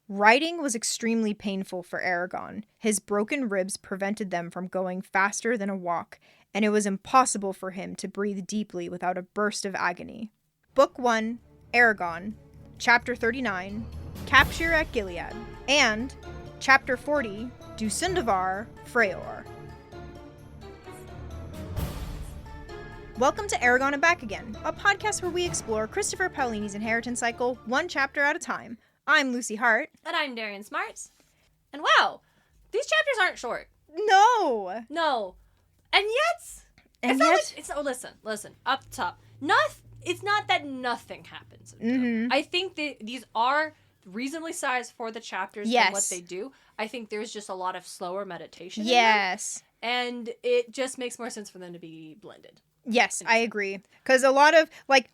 Writing was extremely painful for Eragon. His broken ribs prevented them from going faster than a walk, and it was impossible for him to breathe deeply without a burst of agony. Book 1, Eragon, Chapter 39, Capture at Gil'ead, and Chapter 40, Du Sundavar Freohr. Welcome to Eragon and Back Again, a podcast where we explore Christopher Paolini's inheritance cycle one chapter at a time. I'm Lucy Hart. And I'm Darien Smarts. And wow, these chapters aren't short. No. And yet... Listen, up top. It's not that nothing happens. Mm-hmm. I think that these are reasonably sized for the chapters and what they do. I think there's just a lot of slower meditation in them, and it just makes more sense for them to be blended. Yes, I agree. Because a lot of,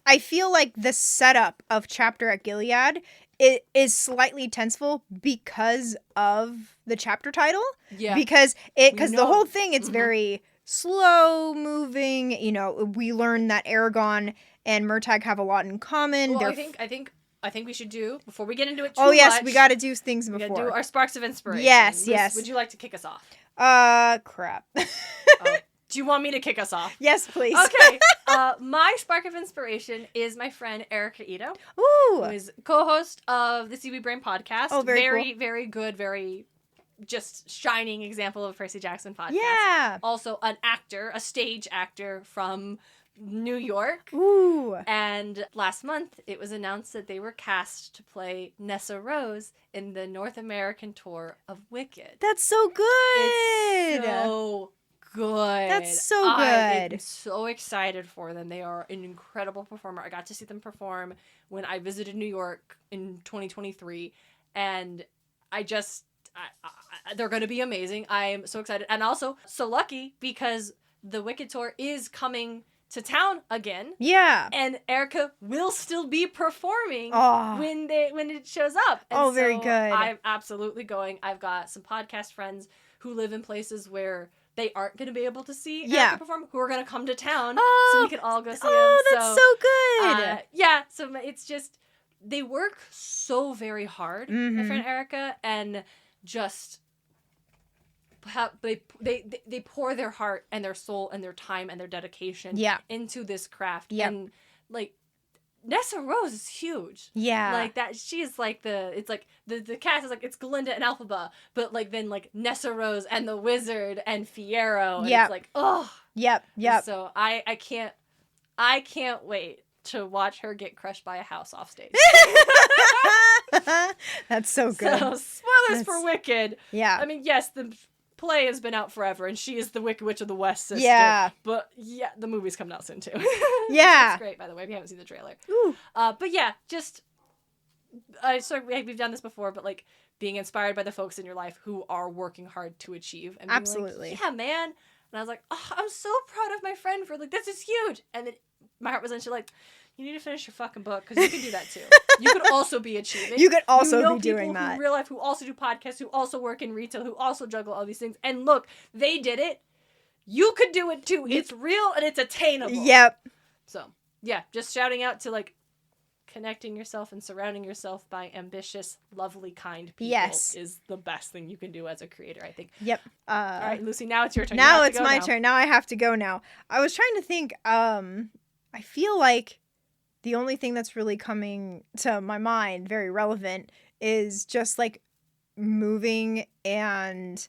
I feel like the setup of Chapter at Gil'ead... It is slightly tenseful because of the chapter title. Yeah. Because the whole thing, it's very slow moving. You know, we learn that Eragon and Murtagh have a lot in common. Well, I think we should do, before we get into it too much. We got to do things before. We got to do our sparks of inspiration. Yes. Would you like to kick us off? Crap. Do you want me to kick us off? Yes, please. Okay. My spark of inspiration is my friend Erica Ito. Ooh. Who is co-host of the CB Brain podcast. Oh, very cool. Very good, very just shining example of a Percy Jackson podcast. Yeah. Also an actor, a stage actor from New York. Ooh. And last month, it was announced that they were cast to play Nessarose in the North American tour of Wicked. That's so good. It's so good. That's so good. I'm so excited for them. They are an incredible performer. I got to see them perform when I visited New York in 2023, and they're going to be amazing. I'm so excited, and also so lucky because the Wicked tour is coming to town again. Yeah. And Erica will still be performing when it shows up. And very good. I'm absolutely going. I've got some podcast friends who live in places where they aren't going to be able to see Erica perform, who are going to come to town so we can all go see them. Oh, that's so good. So it's just, they work so very hard, my friend Erica, and just they pour their heart and their soul and their time and their dedication into this craft. Yep. And Nessarose is huge. Yeah. Like that, she is like the cast is like, it's Glinda and Elphaba, but then Nessarose and the Wizard and Fiyero. And it's like, oh. Yep. So I can't wait to watch her get crushed by a house off stage. That's so good. So, spoilers for Wicked. Yeah. I mean, yes, the play has been out forever, and she is the Wicked Witch of the West sister. Yeah. But yeah, the movie's coming out soon too. Yeah. It's great, by the way, if you haven't seen the trailer. Ooh. But yeah, just we've done this before, but being inspired by the folks in your life who are working hard to achieve. And being absolutely. Yeah, man. And I was like, oh, I'm so proud of my friend for this is huge. And then my heart was like, you need to finish your fucking book because you can do that too. You could also be achieving. You could also be doing that. In real life who also do podcasts, who also work in retail, who also juggle all these things. And look, they did it. You could do it too. It's real and it's attainable. Yep. So yeah, just shouting out to connecting yourself and surrounding yourself by ambitious, lovely, kind people is the best thing you can do as a creator, I think. Yep. All right, Lucy, now it's your turn. Now it's my turn. Now I have to go now. I was trying to think, I feel like the only thing that's really coming to my mind, very relevant, is just moving, and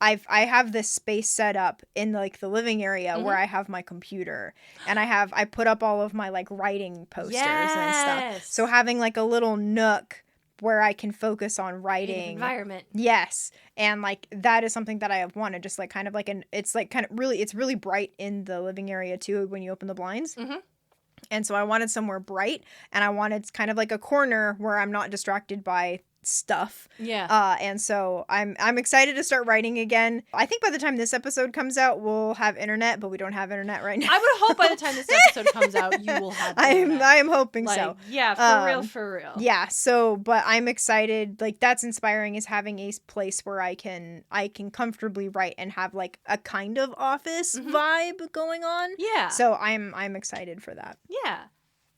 I have this space set up in the living area where I have my computer, and I put up all of my writing posters and stuff. So having a little nook where I can focus on writing. Environment. Yes. And that is something that I have wanted, just it's really bright in the living area too when you open the blinds. Mm-hmm. And so I wanted somewhere bright, and I wanted kind of a corner where I'm not distracted by stuff. Yeah. And so I'm excited to start writing again. I think by the time this episode comes out, we'll have internet, but we don't have internet right now. I would hope by the time this episode comes out, you will have internet. I am hoping so. Yeah, for real. Yeah. So, but I'm excited. That's inspiring, is having a place where I can comfortably write and have a kind of office vibe going on. Yeah. So I'm excited for that. Yeah.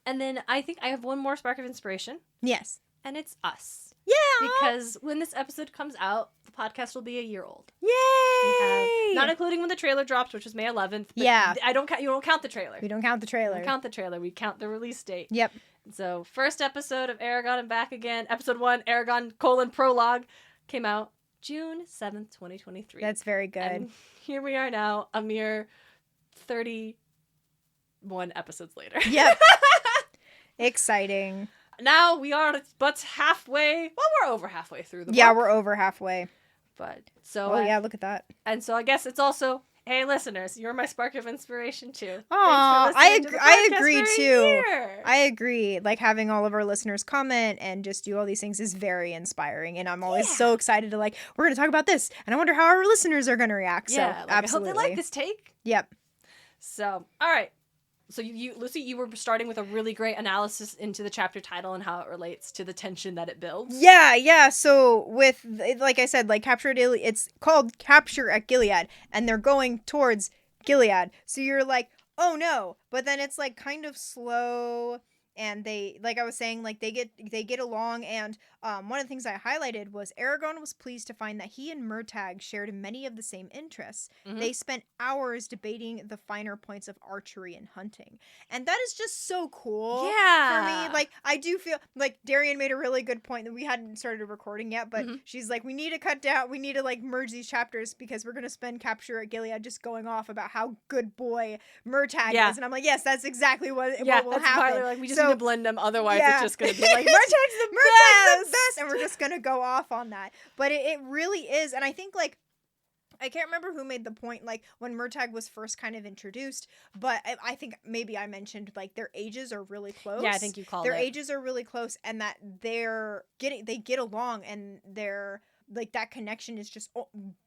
And then I think I have one more spark of inspiration. Yes. And it's us. Yeah. Because when this episode comes out, the podcast will be a year old. Yay! Not including when the trailer dropped, which was May 11th. Yeah. You don't count the trailer. We don't count the trailer. We don't count the trailer. We count the release date. Yep. So, first episode of Eragon and Back Again, episode 1, Eragon: prologue, came out June 7th, 2023. That's very good. And here we are now, a mere 31 episodes later. Yep. Exciting. Now we are but halfway. Well, we're over halfway through the book. Yeah, we're over halfway. But so. Oh, yeah, look at that. And so I guess it's also, hey, listeners, you're my spark of inspiration too. Aw, I agree too. I agree. Like, having all of our listeners comment and just do all these things is very inspiring. And I'm always so excited to, like, we're going to talk about this. And I wonder how our listeners are going to react. Yeah, so, absolutely. I hope they like this take. Yep. So, all right. So, Lucy, you were starting with a really great analysis into the chapter title and how it relates to the tension that it builds. Yeah. So, with, like I said, like, it's called Capture at Gil'ead, and they're going towards Gil'ead. So you're like, oh no. But then it's, like, kind of slow, and they, like I was saying, like, they get along, and one of the things I highlighted was Eragon was pleased to find that he and Murtagh shared many of the same interests. Mm-hmm. They spent hours debating the finer points of archery and hunting. And that is just so cool for me. Like, I do feel like Darien made a really good point that we hadn't started recording yet, but she's like, we need to like merge these chapters because we're going to spend Capture at Gil'ead just going off about how good boy Murtagh is. And I'm like, yes, that's exactly what will happen. Like, we just need to blend them, otherwise it's just going to be like, Murtagh's the best, and we're just gonna go off on that. But it really is, and I think, like, I can't remember who made the point, like, when Murtagh was first kind of introduced, but I think maybe I mentioned, like, their ages are really close. Yeah, I think you called their ages are really close, and that they get along, and they're, like, that connection is just,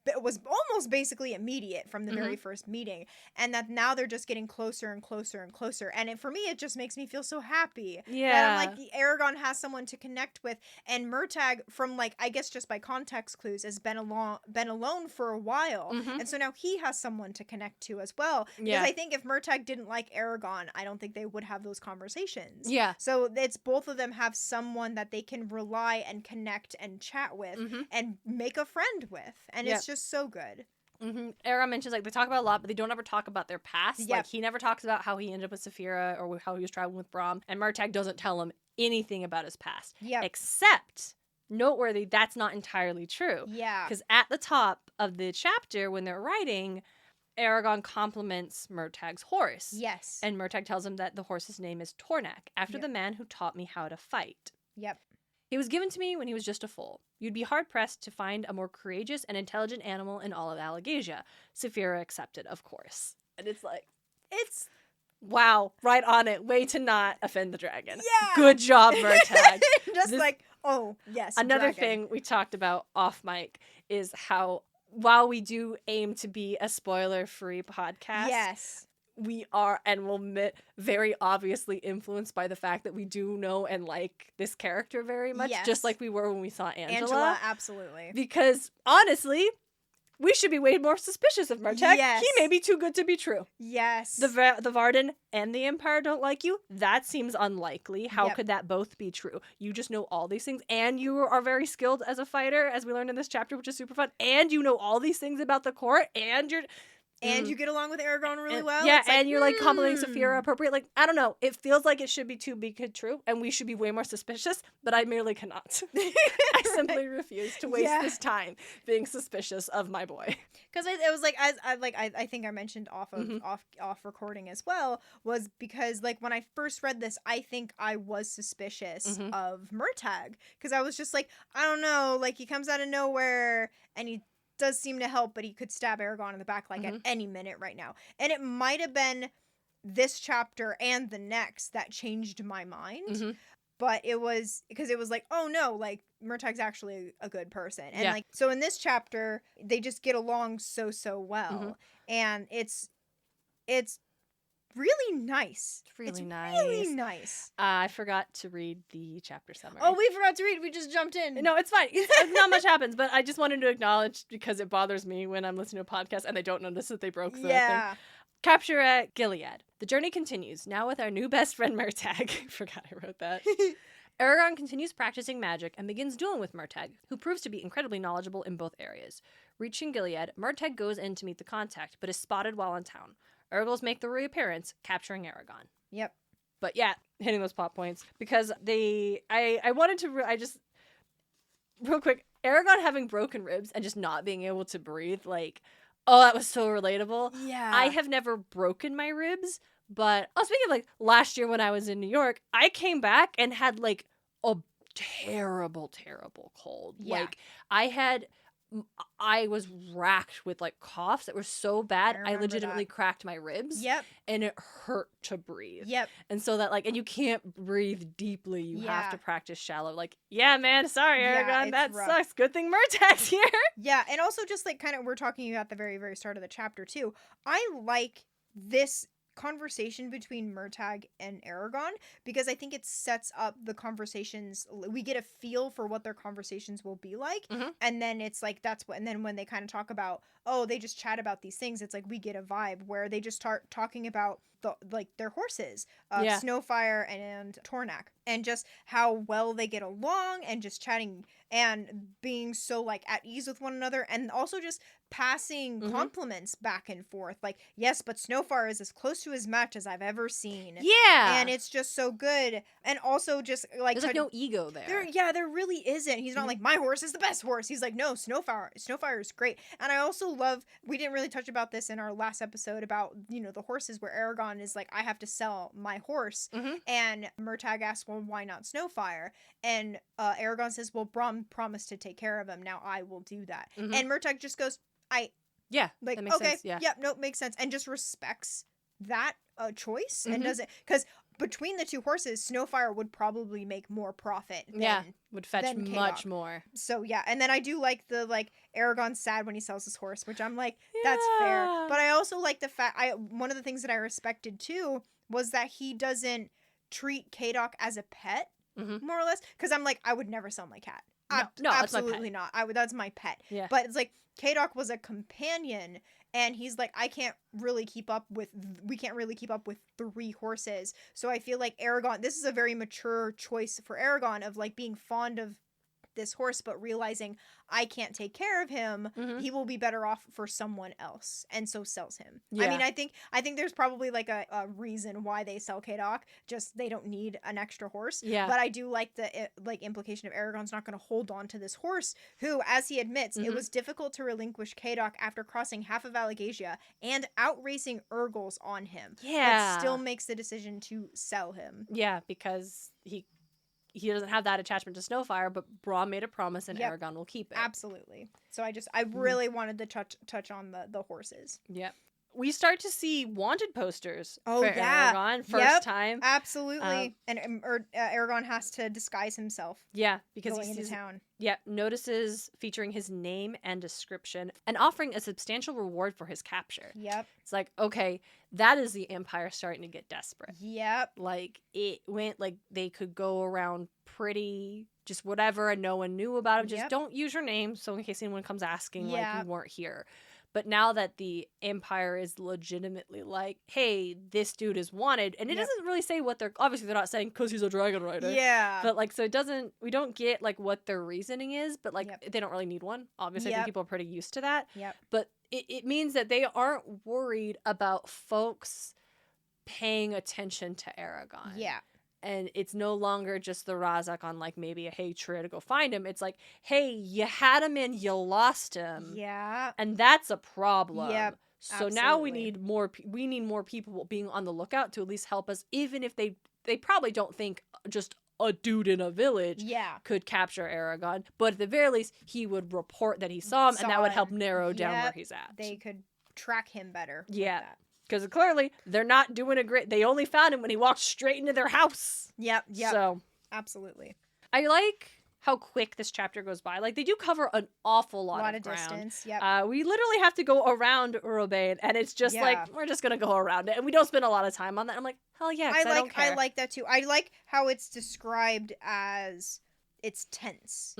it was almost basically immediate from the very first meeting, and that now they're just getting closer and closer and closer, and for me, it just makes me feel so happy. Yeah. That I'm like, Eragon has someone to connect with, and Murtagh, from, like, I guess just by context clues, has been alone for a while, and so now he has someone to connect to as well, because I think if Murtagh didn't like Eragon, I don't think they would have those conversations. Yeah. So it's both of them have someone that they can rely and connect and chat with, and make a friend with, and it's just so good. Eragon mentions, like, they talk about a lot, but they don't ever talk about their past. Like, he never talks about how he ended up with Saphira or how he was traveling with Brom, and Murtagh doesn't tell him anything about his past. Except, noteworthy, that's not entirely true. Because at the top of the chapter, when they're writing, Eragon compliments Murtagh's horse. And Murtagh tells him that the horse's name is Tornak, after the man who taught me how to fight. He was given to me when he was just a foal. You'd be hard-pressed to find a more courageous and intelligent animal in all of Alagasia. Saphira accepted, of course. And it's like, wow, right on it. Way to not offend the dragon. Good job, Murtagh. Oh, yes, Another dragon. thing we talked about off mic is how, while we do aim to be a spoiler-free podcast, we are, and will admit, very obviously influenced by the fact that we do know and like this character very much, just like we were when we saw Angela. Absolutely. Because, honestly, we should be way more suspicious of Murtagh. He may be too good to be true. The Varden and the Empire don't like you. That seems unlikely. How could that both be true? You just know all these things, and you are very skilled as a fighter, as we learned in this chapter, which is super fun, and you know all these things about the court, and you're... And you get along with Eragon really well. Yeah, and you're, like, complimenting Saphira appropriate. Like, I don't know. It feels like it should be too big to true, and we should be way more suspicious, but I merely cannot. I simply refuse to waste this time being suspicious of my boy. Because it was like, I think I mentioned off recording as well, was because, like, when I first read this, I think I was suspicious of Murtagh. Because I was just like, I don't know, like, he comes out of nowhere, and he does seem to help, but he could stab Eragon in the back, like, at any minute right now. And it might have been this chapter and the next that changed my mind. But it was because it was like, oh no, like, Murtagh's actually a good person. And like, so in this chapter, they just get along so well. And it's really nice. Really nice. I forgot to read the chapter summary. Oh, we forgot to read. We just jumped in. No, it's fine. Not much happens, but I just wanted to acknowledge, because it bothers me when I'm listening to a podcast and they don't notice that they broke the thing. Capture at Gil'ead. The journey continues, now with our new best friend Murtagh. I forgot I wrote that. Eragon continues practicing magic and begins dueling with Murtagh, who proves to be incredibly knowledgeable in both areas. Reaching Gil'ead, Murtagh goes in to meet the contact, but is spotted while in town. Urgles make the reappearance, capturing Eragon. Yep. But yeah, hitting those plot points. Because real quick, Eragon having broken ribs and just not being able to breathe, like, oh, that was so relatable. Yeah. I have never broken my ribs, but speaking of, like, last year when I was in New York, I came back and had, like, a terrible, terrible cold. Yeah. Like, I was racked with, like, coughs that were so bad, I legitimately cracked my ribs. Yep. And it hurt to breathe. Yep. And so that, like, and you can't breathe deeply. You have to practice shallow. Like, yeah, man, sorry, Eragon, that rough. Sucks. Good thing Murtagh's here. Yeah, and also just, like, kind of, we're talking about the very, very start of the chapter, too. I like this conversation between Murtagh and Eragon because I think it sets up the conversations. We get a feel for what their conversations will be like, and then it's like and then when they kind of talk about, oh, they just chat about these things, it's like we get a vibe where they just start talking about their horses, Snowfire and Tornak, and just how well they get along, and just chatting and being so, like, at ease with one another, and also just passing compliments back and forth, like, yes, but Snowfire is as close to his match as I've ever seen. Yeah. And it's just so good. And also just, like, there's, like, no ego there. There really isn't. He's not like, my horse is the best horse. He's like, no, Snowfire is great. And I also love, we didn't really touch about this in our last episode about, the horses, where Eragon is like, I have to sell my horse. And Murtagh asks, well, why not Snowfire? And Eragon says, well, Brom promised to take care of him. Now I will do that. And Murtagh just goes, that makes sense. Yeah. Yep, nope, makes sense. And just respects that choice and doesn't, because between the two horses, Snowfire would probably make more profit would fetch much more. So yeah, and then I do like the, like, Eragon's sad when he sells his horse, which I'm like, that's fair. But I also like the fact, one of the things that I respected too was that he doesn't treat Kadok as a pet, more or less, because I'm like, I would never sell my cat. No, absolutely not. That's my pet. Yeah. But it's like, Kadok was a companion, and he's like, we can't really keep up with 3 horses. So I feel like Eragon, this is a very mature choice for Eragon of, like, being fond of this horse, but realizing I can't take care of him, he will be better off for someone else, and so sells him. Yeah. I mean, I think there's probably, like, a reason why they sell Kadok, just they don't need an extra horse. Yeah. But I do like the implication of Eragon's not going to hold on to this horse, who, as he admits, it was difficult to relinquish Kadok after crossing half of Allegasia and outracing Urgles on him. Yeah. But still makes the decision to sell him. Yeah, because he doesn't have that attachment to Snowfire, but Brom made a promise, and Eragon will keep it. Absolutely. So I really wanted to touch on the horses. Yep. We start to see wanted posters for Eragon first time. Absolutely. And Eragon has to disguise himself. Yeah, because he sees town. Yeah, notices featuring his name and description and offering a substantial reward for his capture. Yep. It's like, okay, that is the Empire starting to get desperate. Yep. Like, it went, like, they could go around pretty just whatever, and no one knew about him. Just don't use your name, so in case anyone comes asking, like, you weren't here. But now that the Empire is legitimately like, hey, this dude is wanted, and it doesn't really say what obviously they're not saying because he's a dragon rider. Yeah. But, like, so we don't get, like, what their reasoning is, but, like, they don't really need one. Obviously, I think people are pretty used to that. Yep. But it means that they aren't worried about folks paying attention to Eragon. Yeah. And it's no longer just the Razak on, like, maybe a hatred to go find him. It's like, hey, you had him and you lost him. Yeah. And that's a problem. Yep. So now we need more people being on the lookout to at least help us, even if they probably don't think just a dude in a village could capture Eragon. But at the very least, he would report that he saw him, and that would help narrow down where he's at. They could track him better. Yeah. Because clearly, they're not doing a great... They only found him when he walked straight into their house. Yep. So, absolutely. I like how quick this chapter goes by. Like, they do cover an awful lot of ground. Distance, yep. We literally have to go around Urobane, and it's just like, we're just going to go around it. And we don't spend a lot of time on that. I'm like, hell yeah, I don't care. I like that, too. I like how it's described as it's tense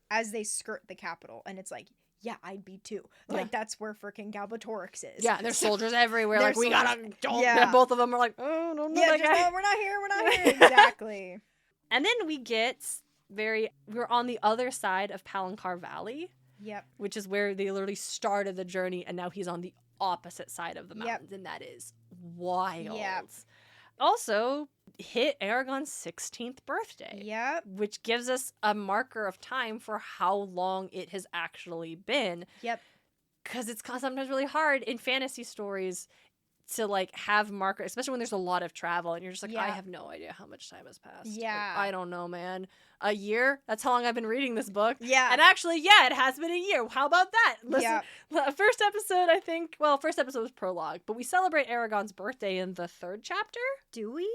as they skirt the capital. And it's like... Yeah, I'd be too. Like, that's where freaking Galbatorix is. Yeah, there's soldiers everywhere. Like, we gotta... both of them are like, oh, no, we're not here. Exactly. And then we're on the other side of Palancar Valley. Yep. Which is where they literally started the journey, and now he's on the opposite side of the mountains, and that is wild. Yep. Also, hit Eragon's 16th birthday. Yep. Which gives us a marker of time for how long it has actually been. Yep. Because it's sometimes really hard in fantasy stories to, like, have markers, especially when there's a lot of travel, and you're just like, I have no idea how much time has passed. Yeah. Like, I don't know, man. A year? That's how long I've been reading this book. Yeah. And actually, it has been a year. How about that? Listen, first episode, I think, first episode was prologue, but we celebrate Eragon's birthday in the 3rd chapter. Do we?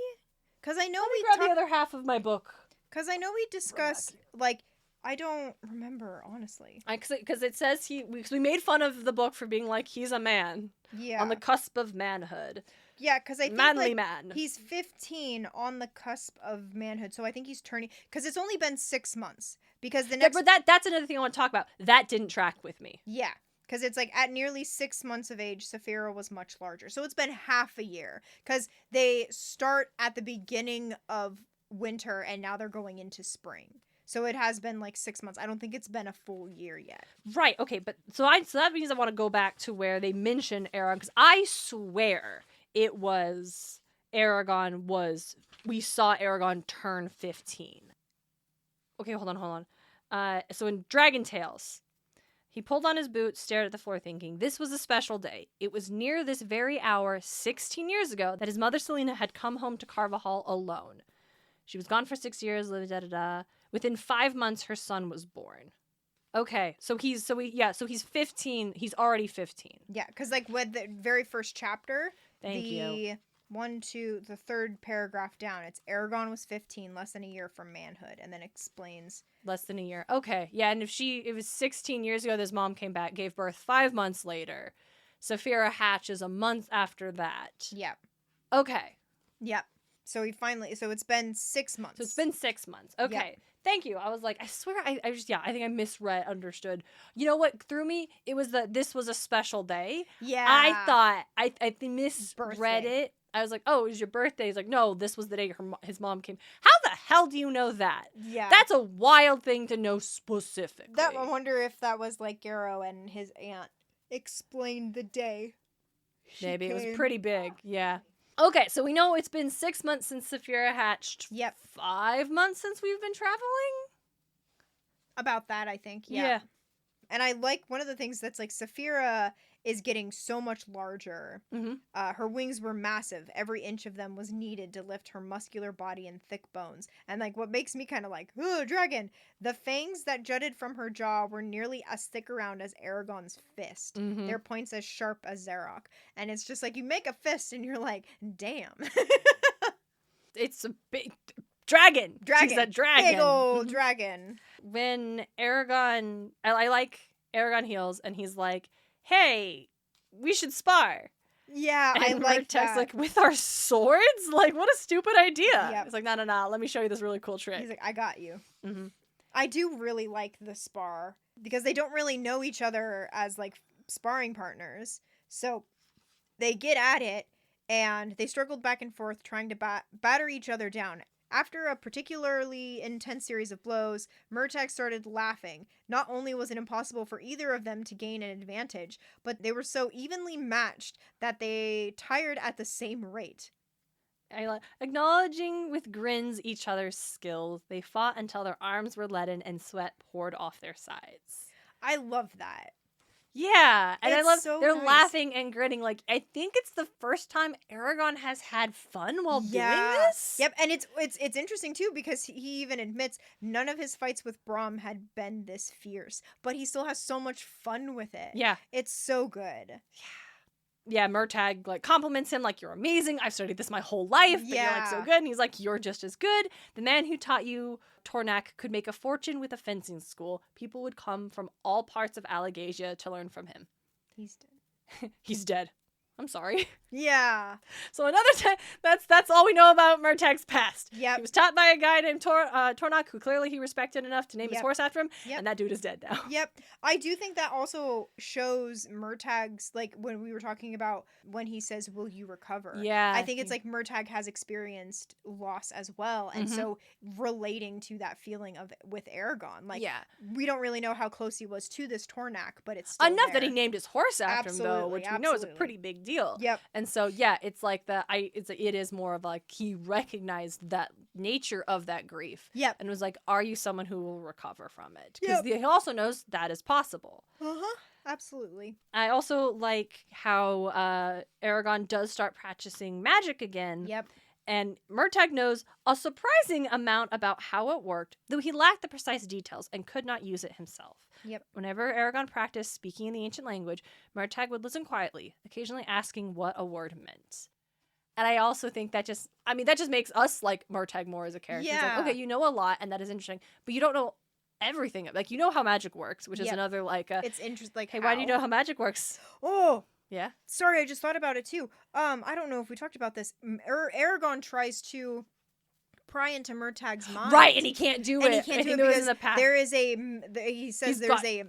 Because I know grab the other half of my book. Because I know we discussed, like, I don't remember, honestly. Because it says we made fun of the book for being like, he's a man. Yeah. On the cusp of manhood. Yeah, because I think manly man. He's 15 on the cusp of manhood, so I think he's turning, because it's only been 6 months. Because the next, but that's another thing I want to talk about. That didn't track with me. Yeah, because it's like at nearly 6 months of age, Saphira was much larger, so it's been half a year. Because they start at the beginning of winter, and now they're going into spring. So it has been like 6 months. I don't think it's been a full year yet. Right. Okay. But so that means I want to go back to where they mention Eragon, because I swear it was we saw Eragon turn 15. Okay. Hold on. So in Dragon Tales, he pulled on his boots, stared at the floor, thinking, this was a special day. It was near this very hour, 16 years ago, that his mother Selena had come home to Carvajal alone. She was gone for 6 years, da-da-da. Within 5 months, her son was born. Okay, so he's 15. He's already 15. Yeah, because like with the very first chapter, the 3rd paragraph down, it's Eragon was 15, less than a year from manhood, and then explains less than a year. Okay, yeah, and it was 16 years ago. This mom came back, gave birth 5 months later. Saphira hatches a month after that. Yep. Okay. Yep. So it's been 6 months. So it's been 6 months. Okay. Yep. Thank you. I was like, I swear, I think I understood. You know what threw me? It was this was a special day. Yeah. I thought, I misread it. I was like, oh, it was your birthday. He's like, no, this was the day his mom came. How the hell do you know that? Yeah. That's a wild thing to know specifically. I wonder if that was like Garrow and his aunt explained the day. Maybe it was pretty big. Yeah. Okay, so we know it's been 6 months since Saphira hatched. Yep. 5 months since we've been traveling? About that, I think. Yeah. And I like one of the things that's like Saphira is getting so much larger. Mm-hmm. Her wings were massive. Every inch of them was needed to lift her muscular body and thick bones. And like what makes me kind of like, ooh, dragon. The fangs that jutted from her jaw were nearly as thick around as Eragon's fist. Mm-hmm. Their points as sharp as Zarok. And it's just like you make a fist and you're like, damn. It's a big dragon. She's a dragon. Big old dragon. When Eragon, I like Eragon heals, and he's like, hey, we should spar. Yeah, and I like that. like, with our swords? Like, what a stupid idea. Yep. It's like, no, let me show you this really cool trick. He's like, I got you. Mm-hmm. I do really like the spar, because they don't really know each other as, like, sparring partners. So they get at it, and they struggled back and forth trying to batter each other down. After a particularly intense series of blows, Murtagh started laughing. Not only was it impossible for either of them to gain an advantage, but they were so evenly matched that they tired at the same rate. Acknowledging with grins each other's skills, they fought until their arms were leaden and sweat poured off their sides. I love that. Yeah, and I love so they're nice. laughing and grinning. Like, I think it's the first time Eragon has had fun while doing this. Yep, and it's interesting too, because he even admits none of his fights with Brom had been this fierce, but he still has so much fun with it. Yeah, it's so good. Yeah, Murtagh like compliments him like, you're amazing. I've studied this my whole life, but you're like so good. And he's like, you're just as good. The man who taught you Tornak could make a fortune with a fencing school. People would come from all parts of Allegasia to learn from him. He's dead. He's dead. I'm sorry. Yeah. So another time, that's all we know about Murtagh's past. Yep. He was taught by a guy named Tornok, who clearly he respected enough to name his Yep. horse after him, Yep. and that dude is dead now. Yep. I do think that also shows Murtagh's, like, when we were talking about when he says, will you recover? Yeah. I think it's like Murtagh has experienced loss as well. And so relating to that feeling of with Eragon, like, we don't really know how close he was to this Tornak, but it's still enough there. that he named his horse after him, though, Absolutely, which we know is a pretty big deal. Yep. And so, yeah, it's like it is more of like he recognized that nature of that grief. Yep. And was like, are you someone who will recover from it? Yep. Because he also knows that is possible. Absolutely. I also like how Eragon does start practicing magic again. Yep. And Murtagh knows a surprising amount about how it worked, though he lacked the precise details and could not use it himself. Yep. Whenever Eragon practiced speaking in the ancient language, Murtagh would listen quietly, occasionally asking what a word meant. And I also think that just makes us like Murtagh more as a character. Yeah. It's like, okay, you know a lot, and that is interesting, but you don't know everything. Like, you know how magic works, which is another, like, it's interesting. Like, hey, why do you know how magic works? Oh, yeah. Sorry, I just thought about it too. I don't know if we talked about this. Eragon tries to pry into Murtagh's mind. Right, and he can't do it. He can't do it because there is he says there's a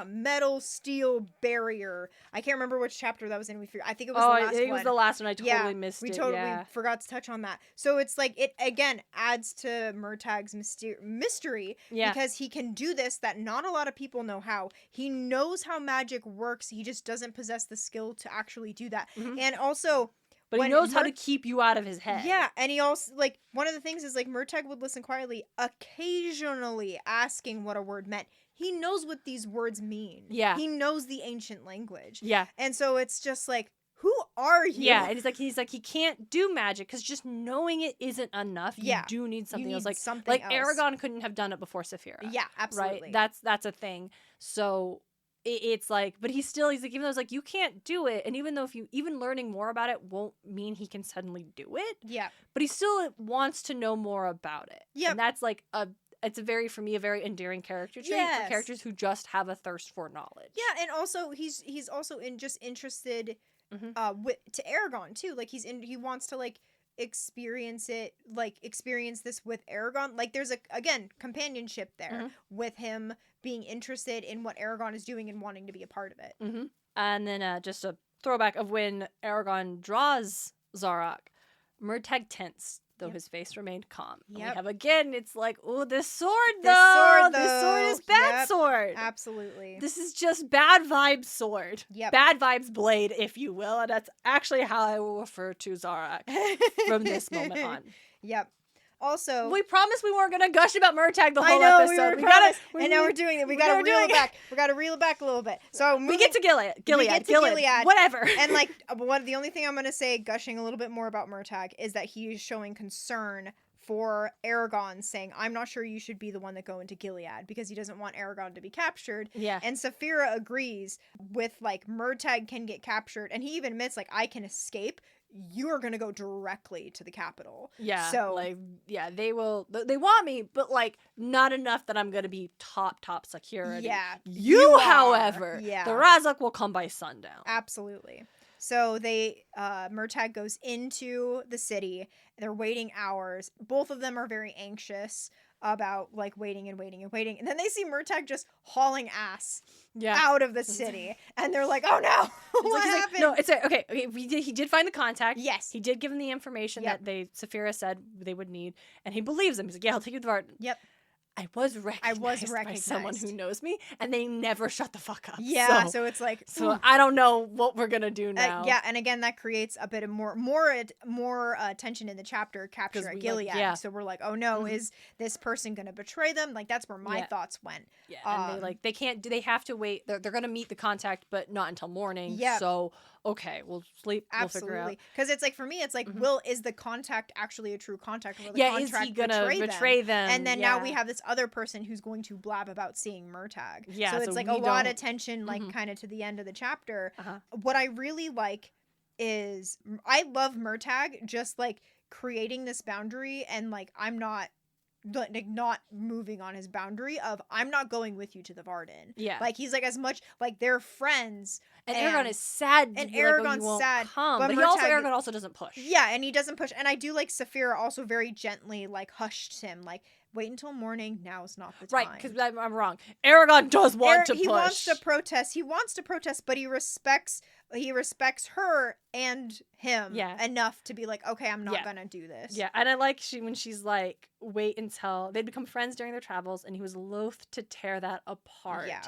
metal steel barrier. I can't remember which chapter that was in. I think it was the last one. It was the last one. I totally missed it. We totally forgot to touch on that. So it's like it again adds to Murtagh's mystery because he can do this that not a lot of people know how. He knows how magic works. He just doesn't possess the skill to actually do that. And also, but he knows how to keep you out of his head. Yeah, and he also, like, one of the things is, like, Murtagh would listen quietly, occasionally asking what a word meant. He knows what these words mean. Yeah. He knows the ancient language. Yeah. And so it's just like, who are you? Yeah, and he's like, he can't do magic because just knowing it isn't enough. You do need something else. Like, something else. Aragon couldn't have done it before Saphira. Yeah, absolutely. Right? That's a thing. So it's like, but he's like, even though it's like, you can't do it, and even though even learning more about it won't mean he can suddenly do it. Yeah. But he still wants to know more about it. Yeah. And that's like it's for me a very endearing character trait for characters who just have a thirst for knowledge. Yeah, and also he's also interested to Eragon too. Like he wants to like experience this with Eragon. Like there's again companionship there with him being interested in what Eragon is doing and wanting to be a part of it. And then just a throwback of when Eragon draws Zarok, Murtagh tensed, though his face remained calm. And we have again, it's like, oh, this sword though. This sword is bad sword. Absolutely. This is just bad vibes sword. Yep. Bad vibes blade, if you will. And that's actually how I will refer to Zarok from this moment on. Yep. Also, we promised we weren't gonna gush about Murtagh the whole and episode. now we're doing it. We gotta reel it back. We gotta reel it back a little bit. So we get to Gil'ead. Whatever. And like the only thing I'm gonna say, gushing a little bit more about Murtagh, is that he is showing concern for Eragon, saying, I'm not sure you should be the one that go into Gil'ead, because he doesn't want Eragon to be captured. Yeah. And Saphira agrees with, like, Murtagh can get captured, and he even admits, like, I can escape. You're gonna go directly to the capital. Yeah. So, like, yeah, they want me, but, like, not enough that I'm gonna be top security. Yeah. You however, the Razak will come by sundown. Absolutely. So Murtagh goes into the city. They're waiting hours. Both of them are very anxious about like waiting. And then they see Murtagh just hauling ass out of the city. And they're like, oh no, what happened? No, it's okay. He did find the contact. Yes. He did give him the information that Saphira said they would need. And he believes them. He's like, yeah, I'll take you to Varden. Yep. I was recognized by someone who knows me, and they never shut the fuck up. Yeah, so it's like... So I don't know what we're going to do now. Yeah, and again, that creates a bit of more tension in the chapter, capture at Gil'ead. Like, so we're like, oh no, is this person going to betray them? Like, that's where my thoughts went. Yeah, and they have to wait. They're going to meet the contact, but not until morning. Yeah. So... okay, we'll sleep. Absolutely. We'll figure out. Because it's like, for me, it's like, is the contact actually a true contact? Or will the contract is he gonna betray them? And then now we have this other person who's going to blab about seeing Murtagh. Yeah, so it's like a lot of tension, like kind of to the end of the chapter. What I really like is, I love Murtagh just like creating this boundary and like, I'm not like not moving on his boundary of I'm not going with you to the Varden. Yeah. Like he's like as much like they're friends. And Eragon is sad. And Eragon's sad. But Eragon also doesn't push. Yeah, and he doesn't push. And I do like Saphira also very gently like hushed him like wait until morning. Now is not the time. Right, because I'm wrong. Eragon does want to push. He wants to protest. He wants to protest, but he respects her and him enough to be like, okay, I'm not gonna do this. Yeah, and I like when she's like, wait until they'd become friends during their travels, and he was loath to tear that apart. Yeah.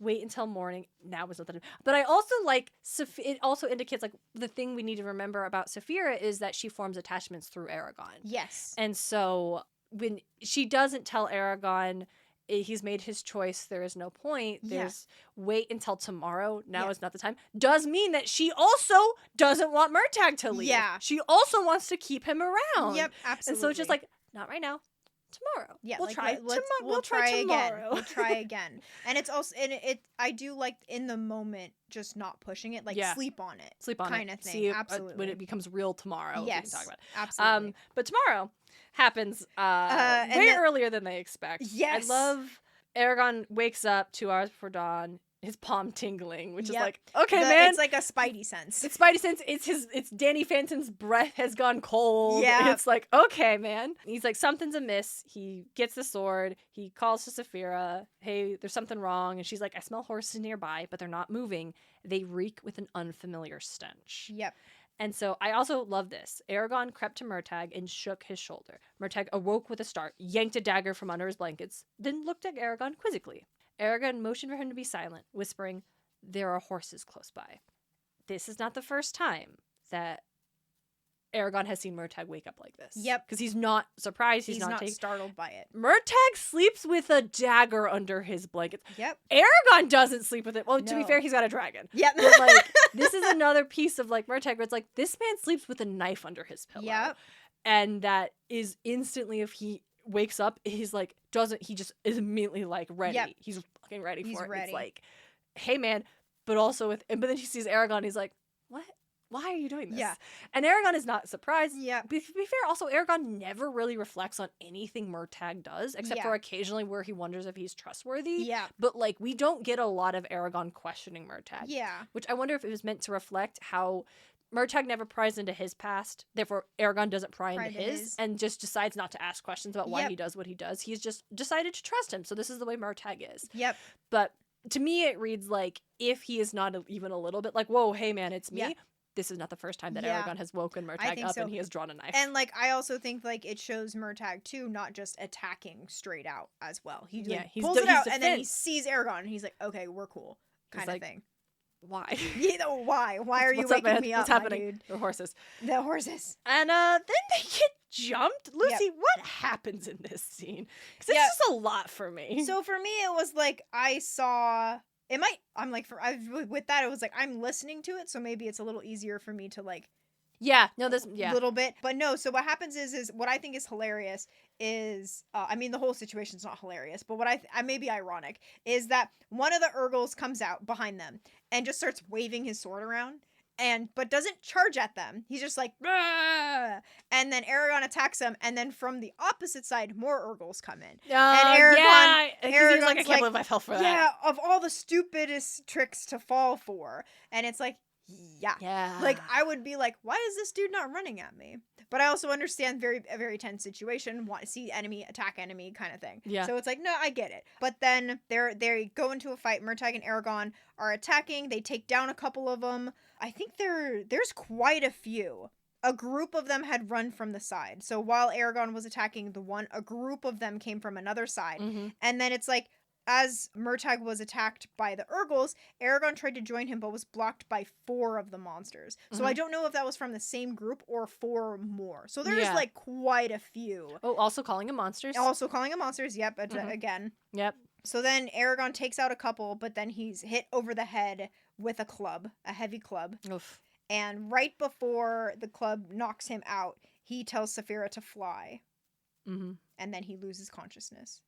Wait until morning. Now was not the time. But I also like it also indicates like the thing we need to remember about Saphira is that she forms attachments through Eragon. Yes. And so when she doesn't tell Eragon he's made his choice, there is no point. There's wait until tomorrow. Now is not the time. Does mean that she also doesn't want Murtagh to leave. Yeah. She also wants to keep him around. Yep, absolutely. And so it's just like, not right now. Tomorrow. Yeah, we'll like, try. We'll try again. We'll try again. And it's also I do like in the moment just not pushing it, like sleep on it. Sleep on kind it. of thing. See absolutely. When it becomes real tomorrow. Yes. We can talk about it. Absolutely. But tomorrow happens way earlier than they expect. Yes. I love Eragon wakes up 2 hours before dawn. His palm tingling, which is like, okay, man. It's like a Spidey sense. It's Spidey sense. It's Danny Phantom's breath has gone cold. Yeah. It's like, okay, man. He's like, something's amiss. He gets the sword. He calls to Saphira. Hey, there's something wrong. And she's like, I smell horses nearby, but they're not moving. They reek with an unfamiliar stench. Yep. And so I also love this. Eragon crept to Murtagh and shook his shoulder. Murtagh awoke with a start, yanked a dagger from under his blankets, then looked at Eragon quizzically. Eragon motioned for him to be silent, whispering, there are horses close by. This is not the first time that Eragon has seen Murtagh wake up like this. Yep. Because he's not surprised. He's not startled by it. Murtagh sleeps with a dagger under his blankets. Yep. Eragon doesn't sleep with it. Well, to be fair, he's got a dragon. Yep. But like, this is another piece of like Murtagh where it's like, this man sleeps with a knife under his pillow. Yep. And that is instantly, if he wakes up, he just is immediately like ready. Yep. He's fucking ready for it. Ready. It's like, hey man, but then he sees Eragon, he's like, what? Why are you doing this? Yeah. And Eragon is not surprised. Yeah. To be fair, also Eragon never really reflects on anything Murtagh does, except for occasionally where he wonders if he's trustworthy. Yeah. But like, we don't get a lot of Eragon questioning Murtagh. Yeah. Which I wonder if it was meant to reflect how Murtagh never pries into his past, therefore Eragon doesn't pry into his, and just decides not to ask questions about why he does what he does. He's just decided to trust him. So this is the way Murtagh is. Yep. But to me, it reads like, if he is not even a little bit like, whoa, hey man, it's me. This is not the first time that Eragon has woken Murtagh up and he has drawn a knife. And like, I also think like it shows Murtagh too, not just attacking straight out as well. He pulls it out and then he sees Eragon and he's like, okay, we're cool, kind of thing. Why? Why? Why are you waking me up? What's happening? The horses. The horses. And then they get jumped. Lucy, what happens in this scene? Because it's just a lot for me. So for me, it was like I saw. With that, it was like I'm listening to it, so maybe it's a little easier for me to like. Little bit, but no. So what happens is what I think is hilarious is, I mean, the whole situation's not hilarious, but what I may be ironic is that one of the Urgles comes out behind them and just starts waving his sword around, but doesn't charge at them. He's just like, "Rah!" And then Eragon attacks him, and then from the opposite side, more Urgles come in. And Eragon's like, I can't believe I fell for that. Yeah, of all the stupidest tricks to fall for, and it's like. Yeah. Like, I would be like, why is this dude not running at me? But I also understand a very tense situation, want to see enemy, attack enemy kind of thing. Yeah. So it's like, no, I get it. But then they go into a fight. Murtagh and Eragon are attacking. They take down a couple of them. I think there's quite a few. A group of them had run from the side. So while Eragon was attacking a group of them came from another side. Mm-hmm. And then it's like, as Murtagh was attacked by the Urgles, Eragon tried to join him but was blocked by 4 of the monsters. So I don't know if that was from the same group or 4 more. So there's like quite a few. Oh, also calling them monsters. Yep, again. Yep. So then Eragon takes out a couple, but then he's hit over the head with a heavy club. Oof. And right before the club knocks him out, he tells Saphira to fly. Mm-hmm. And then he loses consciousness.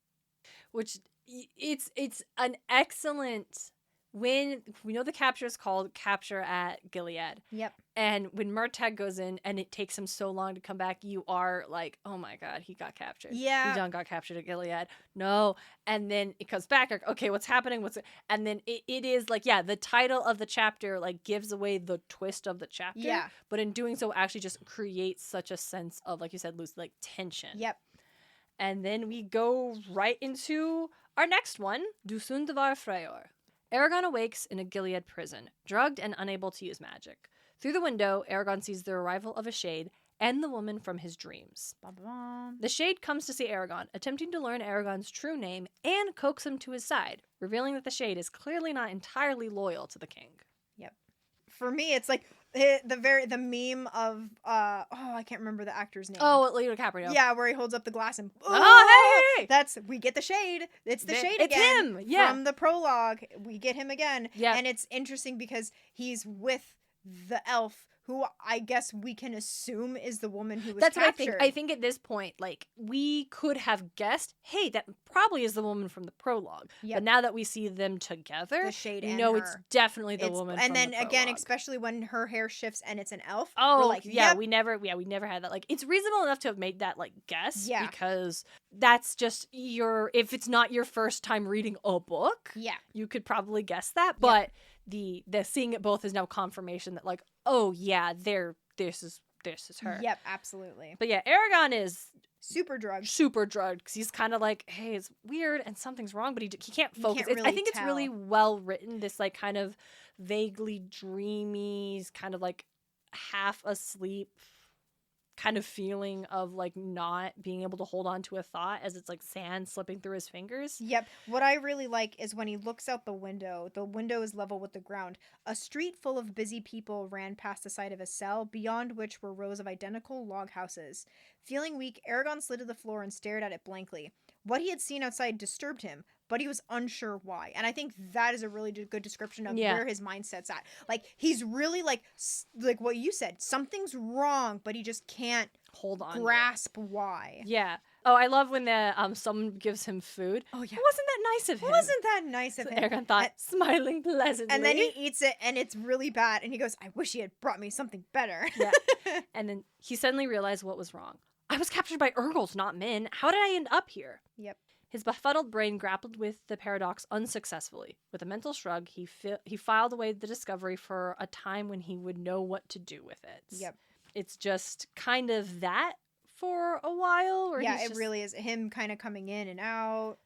Which... It's an excellent when we know the capture is called Capture at Gil'ead. Yep. And when Murtagh goes in and it takes him so long to come back, you are like, oh my God, he got captured. Yeah. He done got captured at Gil'ead. No. And then it comes back, like, okay, what's happening? And then it is like, yeah, the title of the chapter like gives away the twist of the chapter. Yeah. But in doing so actually just creates such a sense of, like you said, Lucy, like tension. Yep. And then we go right into our next one, Du Sundavar Freohr. Eragon awakes in a Gil'ead prison, drugged and unable to use magic. Through the window, Eragon sees the arrival of a shade and the woman from his dreams. Ba-ba-ba. The shade comes to see Eragon, attempting to learn Eragon's true name and coax him to his side, revealing that the shade is clearly not entirely loyal to the king. Yep. For me, it's like the meme of I can't remember the actor's name. Oh, Leo DiCaprio. Yeah, where he holds up the glass and hey! That's we get the shade. It's the shade it's again. Him. Yeah. From the prologue, we get him again. Yeah. And it's interesting because he's with the elf who I guess we can assume is the woman who was That's captured. what I think. I think at this point, like, we could have guessed, hey, that probably is the woman from the prologue. Yep. But now that we see them together, The shade we and know her. it's definitely the woman and from then the again, prologue. especially when her hair shifts and it's an elf. Oh, we're like, yeah, yep. we never had that. Like, it's reasonable enough to have made that, like, guess. Yeah. Because that's just if it's not your first time reading a book, Yeah. you could probably guess that. But the seeing it both is now confirmation that, like, oh, yeah, this is her. Yep, absolutely. But yeah, Eragon is Super drugged. super drugged because he's kind of like, hey, it's weird and something's wrong, but he can't focus. can't really I think it's tell. really well written, this like kind of vaguely dreamy, kind of like half asleep kind of feeling of like not being able to hold on to a thought as it's like sand slipping through his fingers. Yep. What I really like is when he looks out the window is level with the ground. A street full of busy people ran past the side of a cell, beyond which were rows of identical log houses. Feeling weak, Eragon slid to the floor and stared at it blankly. What he had seen outside disturbed him, but he was unsure why. And I think that is a really good description of where his mindset's at. Like, he's really like what you said, something's wrong, but he just can't hold on, grasp why. Yeah. Oh, I love when someone gives him food. Oh yeah. Wasn't that nice of him? Wasn't that nice of him? Eragon thought, smiling pleasantly. And then he eats it, and it's really bad. And he goes, I wish he had brought me something better. Yeah. And then he suddenly realized what was wrong. I was captured by Urgles, not men. How did I end up here? Yep. His befuddled brain grappled with the paradox unsuccessfully. With a mental shrug, he filed away the discovery for a time when he would know what to do with it. Yep. It's just kind of that for a while. Or yeah, it really is him kind of coming in and out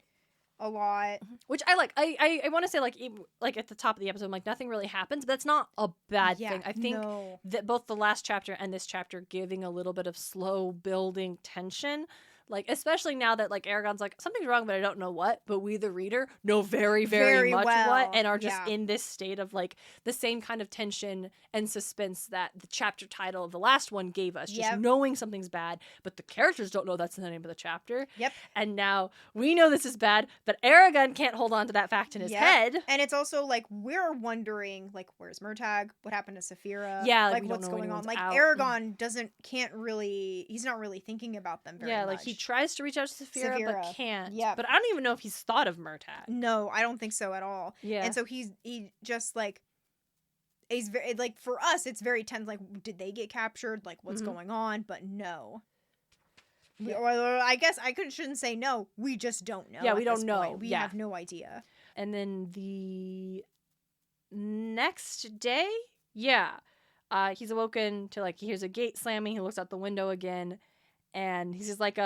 a lot. Which I like. I want to say, like at the top of the episode, like nothing really happens, but that's not a bad thing. I think that both the last chapter and this chapter giving a little bit of slow building tension. Like, especially now that, like, Eragon's like, something's wrong, but I don't know what. But we, the reader, know very, very much well. what. And are just in this state of, like, the same kind of tension and suspense that the chapter title of the last one gave us. Just knowing something's bad. But the characters don't know that's the name of the chapter. Yep. And now we know this is bad, but Eragon can't hold on to that fact in his head. And it's also, like, we're wondering, like, where's Murtagh? What happened to Saphira? Yeah. Like what's going on? Like, Eragon he's not really thinking about them very much. Yeah, like, he tries to reach out to Saphira. But can't. Yeah. But I don't even know if he's thought of Murtagh. No, I don't think so at all. Yeah. And so he just like he's very like for us it's very tense. Like, did they get captured? Like, what's going on? But no. Or I guess I shouldn't say no. We just don't know. Yeah, we don't know. We have no idea. And then the next day, he's awoken to like he hears a gate slamming. He looks out the window again. And he's just like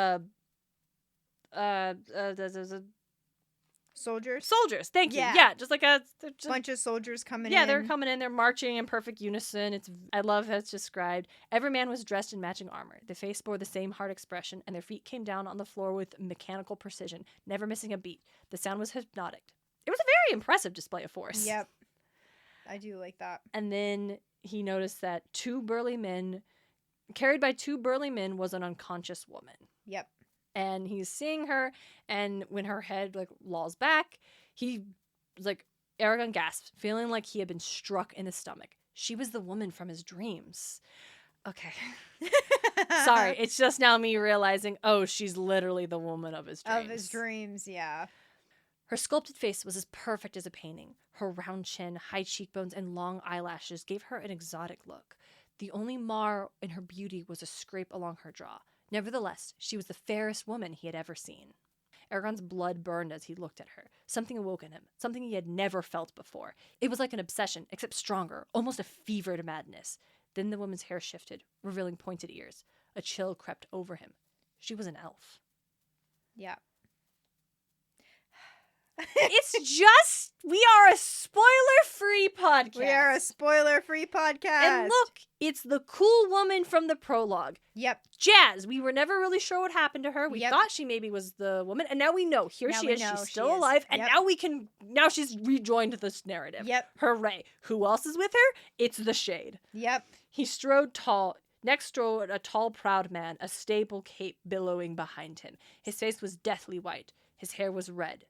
soldiers. Thank you. Yeah, just like a bunch of soldiers coming in. Yeah, they're coming in. They're marching in perfect unison. I love how it's described. Every man was dressed in matching armor. The face bore the same hard expression, and their feet came down on the floor with mechanical precision, never missing a beat. The sound was hypnotic. It was a very impressive display of force. Yep, I do like that. And then he noticed that carried by two burly men was an unconscious woman. Yep. And he's seeing her, and when her head like lolls back, he like Eragon gasps, feeling like he had been struck in the stomach. She was the woman from his dreams. Okay. Sorry, it's just now me realizing, oh, she's literally the woman of his dreams. Of his dreams, yeah. Her sculpted face was as perfect as a painting. Her round chin, high cheekbones, and long eyelashes gave her an exotic look. The only mar in her beauty was a scrape along her jaw. Nevertheless, she was the fairest woman he had ever seen. Eragon's blood burned as he looked at her. Something awoke in him, something he had never felt before. It was like an obsession, except stronger, almost a fevered madness. Then the woman's hair shifted, revealing pointed ears. A chill crept over him. She was an elf. Yeah. It's just, we are a spoiler-free podcast. We are a spoiler-free podcast. And look, it's the cool woman from the prologue. Yep. Jazz. We were never really sure what happened to her. We Yep. thought she maybe was the woman, and now we know. Here Now she we is. know She's she still is. alive, and Yep. now she's rejoined this narrative. Yep. Hooray. Who else is with her? It's the Shade. Yep. He strode tall. Next strode a tall, proud man, a stable cape billowing behind him. His face was deathly white. His hair was red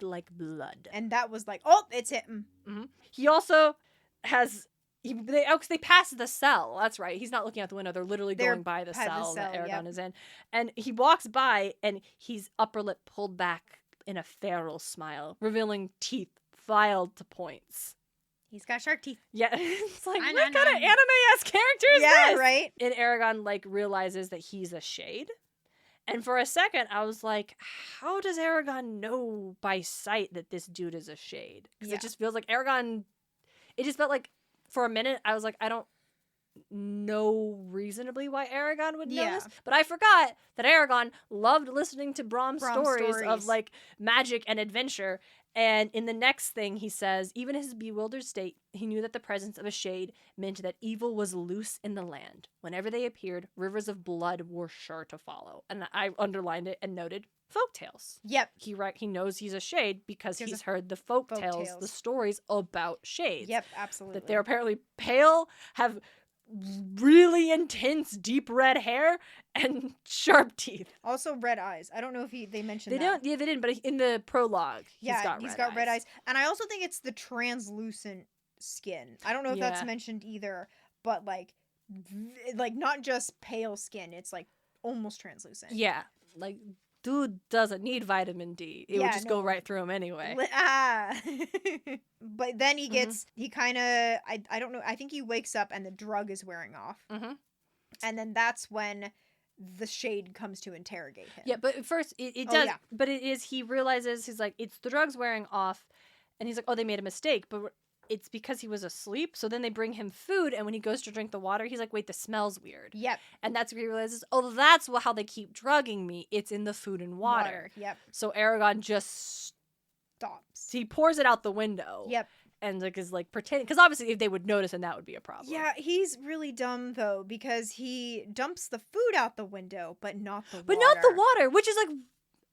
like blood. And that was like, oh, it's him. Mm-hmm. He also has... they passed the cell. That's right. He's not looking out the window. They're literally going by the cell that Eragon is in. And he walks by, and his upper lip pulled back in a feral smile, revealing teeth filed to points. He's got shark teeth. Yeah. It's like, what kind of anime-esque character is this? Yeah, right? And Eragon, realizes that he's a Shade. And for a second, I was like, how does Eragon know by sight that this dude is a Shade? Because it just feels like Eragon... It just felt like, for a minute, I was like, I don't know reasonably why Eragon would know this. But I forgot that Eragon loved listening to Brom's stories of, magic and adventure. And in the next thing he says, even in his bewildered state, he knew that the presence of a Shade meant that evil was loose in the land. Whenever they appeared, rivers of blood were sure to follow. And I underlined it and noted folktales. Yep. He knows he's a Shade because he's heard the folktales, the stories about Shades. Yep, absolutely. That they're apparently pale, have really intense deep red hair, and sharp teeth. Also red eyes. I don't know if they mentioned that. They didn't, but in the prologue, he's got red eyes. And I also think it's the translucent skin. I don't know if that's mentioned either, but not just pale skin, it's almost translucent. Yeah. Dude doesn't need vitamin D. It would just go right through him anyway. But then he gets, he kind of, I don't know, I think he wakes up and the drug is wearing off. Mm-hmm. And then that's when the Shade comes to interrogate him. Yeah, but first, it does, but it is, he realizes, he's like, it's the drug's wearing off. And he's like, oh, they made a mistake. But it's because he was asleep. So then they bring him food, and when he goes to drink the water, he's like, wait, the smell's weird. Yep. And that's where he realizes, oh, that's how they keep drugging me. It's in the food and water. Yep. So Eragon just stops. He pours it out the window. Yep. And is pretending, because obviously if they would notice, then that would be a problem. Yeah, he's really dumb though, because he dumps the food out the window, but not the water. But not the water, which is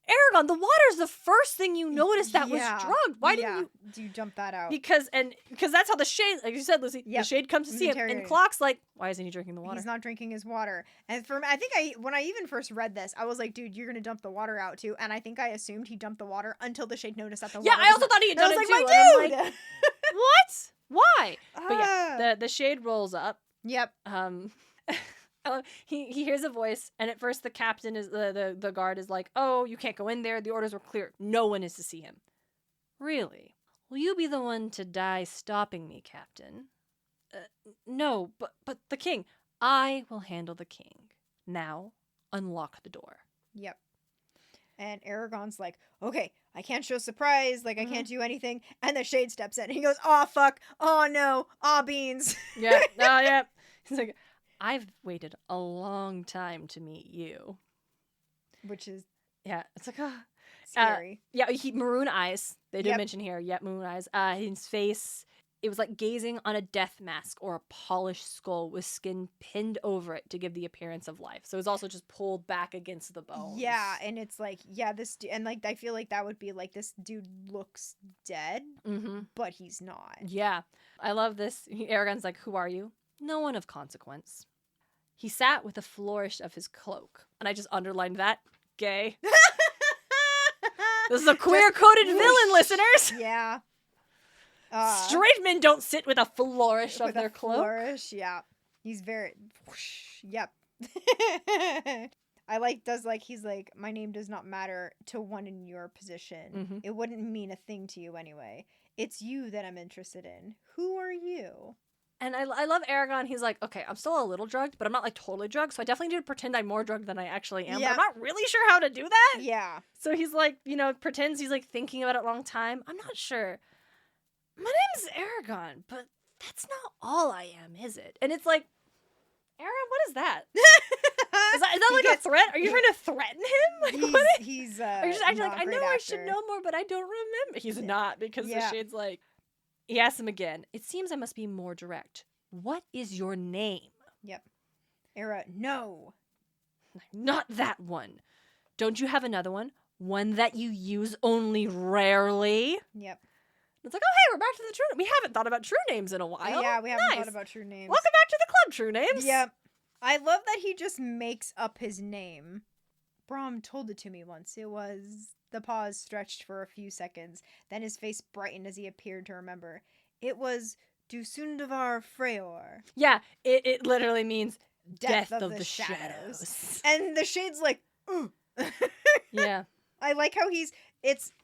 Eragon, the water's the first thing you noticed that was drugged. Why didn't you dump that out? Because that's how the Shade, like you said, Lucy, the Shade comes to see him, and Clock's like, why isn't he drinking the water? He's not drinking his water. And I think when I even first read this, I was like, dude, you're gonna dump the water out too. And I think I assumed he dumped the water until the Shade noticed that the water. Yeah, I also thought he had done it too. My dude! What? Why? But yeah, the Shade rolls up. Yep. He hears a voice, and at first the captain is the guard is like, oh, you can't go in there. The orders were clear. No one is to see him. Really? Will you be the one to die stopping me, Captain? No, but the king. I will handle the king. Now, unlock the door. Yep. And Eragon's like, okay, I can't show surprise, I can't do anything. And the Shade steps in, and he goes, oh, fuck, oh, no, aw, beans. Yeah, oh, yeah. He's like, I've waited a long time to meet you. Which is... Yeah, it's like, scary. Maroon eyes. They did mention here, maroon eyes. His face, it was like gazing on a death mask or a polished skull with skin pinned over it to give the appearance of life. So it's also just pulled back against the bones. Yeah, and it's like, and I feel like that would be like, this dude looks dead, but he's not. Yeah. I love this. Eragon's like, who are you? No one of consequence. He sat with a flourish of his cloak. And I just underlined that. Gay. This is a queer-coded villain, listeners. Yeah. Straight men don't sit with a flourish of their cloak. Flourish, yeah. He's very... Whoosh, yep. He's like, my name does not matter to one in your position. Mm-hmm. It wouldn't mean a thing to you anyway. It's you that I'm interested in. Who are you? And I love Eragon. He's like, okay, I'm still a little drugged, but I'm not like totally drugged. So I definitely need to pretend I'm more drugged than I actually am. But I'm not really sure how to do that. Yeah. So he's like, pretends he's like thinking about it a long time. I'm not sure. My name's Eragon, but that's not all I am, is it? And it's like, Eragon, what is that? Is that like a threat? Are you trying to threaten him? Like, he's are you just acting like, I know actor. I should know more, but I don't remember. He's not, because the shade's like, he asks him again. It seems I must be more direct. What is your name? Yep. No. Not that one. Don't you have another one? One that you use only rarely? Yep. It's like, oh, hey, we're back to the true. We haven't thought about true names in a while. Yeah, we haven't thought about true names. Welcome back to the club, True Names. Yep. I love that he just makes up his name. Brom told it to me once. It was... The pause stretched for a few seconds. Then his face brightened as he appeared to remember. It was Sundavar Freohr. Yeah, it literally means Death of the Shadows. And the shade's like, ooh. Yeah. I like how he's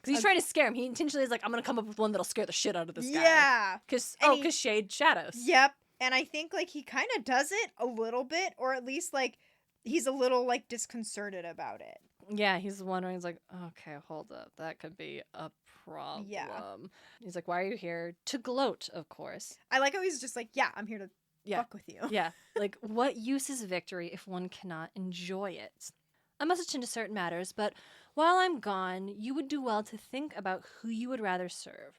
trying to scare him. He intentionally is like, I'm going to come up with one that'll scare the shit out of this guy. Yeah. Because shade shadows. Yep. And I think like he kind of does it a little bit, or at least like he's a little like disconcerted about it. Yeah, he's wondering, he's like, okay, hold up. That could be a problem. Yeah. He's like, why are you here? To gloat, of course. I like how he's just like, yeah, I'm here to fuck with you. Yeah. Like, what use is victory if one cannot enjoy it? I must attend to certain matters, but while I'm gone, you would do well to think about who you would rather serve.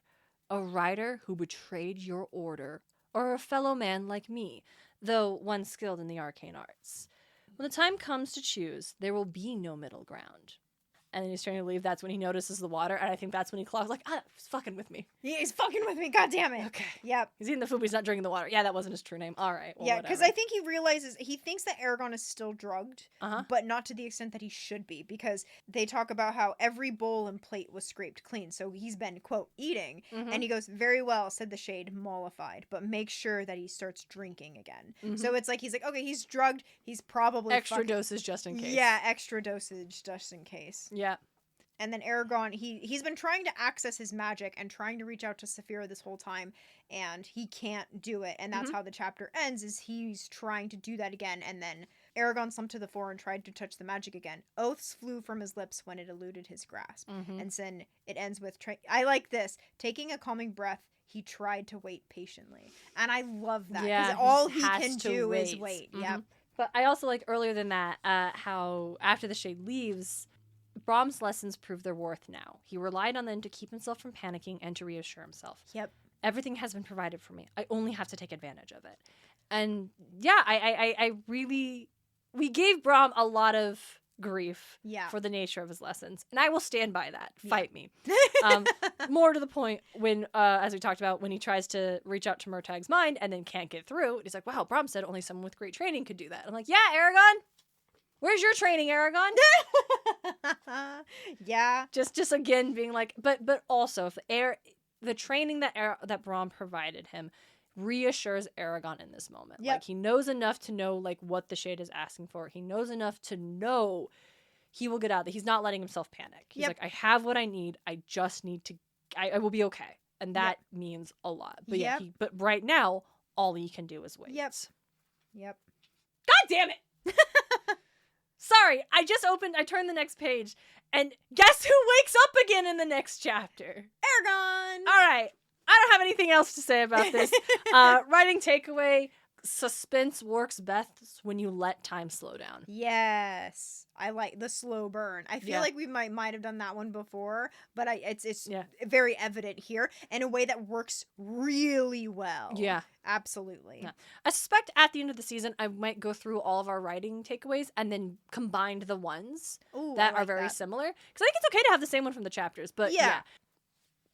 A rider who betrayed your order, or a fellow man like me, though one skilled in the arcane arts. When the time comes to choose, there will be no middle ground. And then he's trying to leave. That's when he notices the water. And I think that's when he clocks like, he's fucking with me. Yeah, he's fucking with me. God damn it. Okay. Yep. He's eating the food, but he's not drinking the water. Yeah, that wasn't his true name. All right. Well, yeah, because I think he thinks that Eragon is still drugged, but not to the extent that he should be, because they talk about how every bowl and plate was scraped clean. So he's been, quote, eating. And he goes, very well, said the shade, mollified, but make sure that he starts drinking again. So it's like, he's like, okay, he's drugged. He's probably extra dosage just in case. Yeah, extra dosage just in case. Yeah. And then Eragon, he's been trying to access his magic and trying to reach out to Saphira this whole time, and he can't do it. And that's how the chapter ends, is he's trying to do that again, and then Eragon slumped to the floor and tried to touch the magic again. Oaths flew from his lips when it eluded his grasp. And then it ends with, I like this, taking a calming breath, he tried to wait patiently. And I love that, because all he can do is wait. Yep. But I also like earlier than that, how after the shade leaves, Brom's lessons prove their worth now. He relied on them to keep himself from panicking and to reassure himself. Yep. Everything has been provided for me. I only have to take advantage of it. And yeah, I really... We gave Brom a lot of grief for the nature of his lessons. And I will stand by that. Yeah. Fight me. More to the point, when, as we talked about, when he tries to reach out to Murtagh's mind and then can't get through, he's like, wow, Brom said only someone with great training could do that. I'm like, yeah, Eragon! Where's your training, Eragon? Yeah. Just again being like, but also if the training that Brom provided him reassures Eragon in this moment. Yep. Like, he knows enough to know like what the shade is asking for. He knows enough to know he will get out, that he's not letting himself panic. He's like, I have what I need. I just need to, I will be okay. And that means a lot. But but right now, all he can do is wait. Yep. God damn it! Sorry, I turned the next page, and guess who wakes up again in the next chapter? Eragon! All right, I don't have anything else to say about this. Writing takeaway, suspense works best when you let time slow down. Yes. I like the slow burn. I feel like we might have done that one before, but it's very evident here in a way that works really well. Yeah. Absolutely. Yeah. I suspect at the end of the season, I might go through all of our writing takeaways and then combine the ones that are very similar. Because I think it's okay to have the same one from the chapters, but yeah.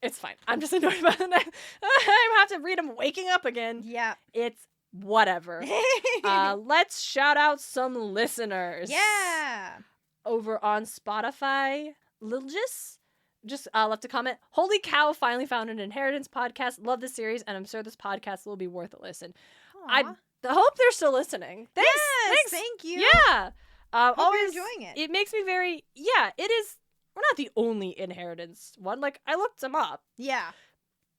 It's fine. I'm just annoyed by the next. I have to read them waking up again. Yeah. It's whatever. Let's shout out some listeners. Yeah. Over on Spotify, Liljus just left a comment. Holy cow, finally found an Inheritance podcast. Love this series, and I'm sure this podcast will be worth a listen. Aww. I hope they're still listening. Thanks. Yes, thanks. Thank you. Yeah. Always enjoying it. It makes me very, it is. We're not the only Inheritance one. Like, I looked them up. Yeah.